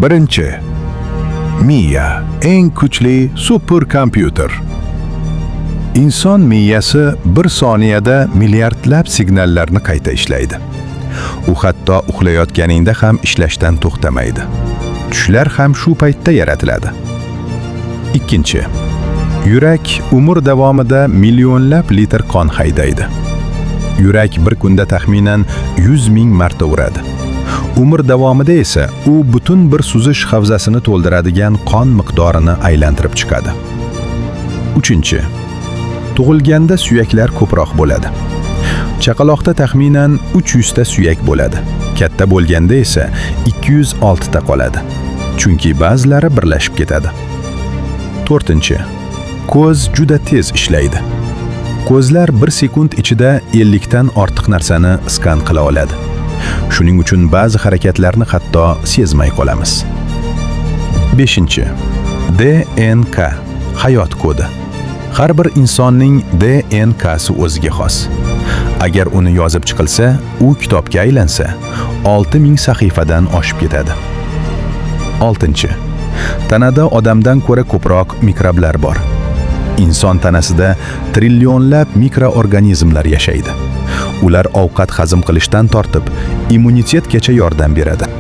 Birinchi. Miya eng kuchli superkompyuter. Inson miyasi bir soniyada milliardlab signallarni qayta ishlaydi. U hatto uxlayotganingda ham ishlashdan to'xtamaydi. Tushlar ham shu paytda yaratiladi. Ikkinchi. Yurak umr davomida millionlab litr qon haydaydi. Yurak bir kunda taxminan 100 ming marta uradi. Umr davomida esa u butun bir suzish havzasini to'ldiradigan qon miqdorini aylantirib chiqadi. Uchinchi. Tug'ilganda suyaklar ko'proq bo'ladi. Chaqaloqda taxminan 300 ta suyak bo'ladi. Katta bo'lganda esa 206 ta qoladi. Chunki ba'zilari birlashib ketadi. To'rtinchi. Ko'z juda tez ishlaydi. Ko'zlar 1 sekund ichida 50 dan ortiq narsani skan qila oladi. Shuning uchun ba'zi harakatlarni hatto sezmay qolamiz. Beshinchi. DNK hayot kodi. Har bir insonning DNKsi o'ziga xos. Agar uni yozib chiqilsa, u kitobga aylansa, 6000 sahifadan oshib ketadi. Oltinchi. Tanada odamdan ko'ra ko'proq mikroblar bor. Inson tanasida trillionlab mikroorganizmlar yashaydi. Ular ovqat hazm qilishdan tortib, immunitetgacha yordam beradi.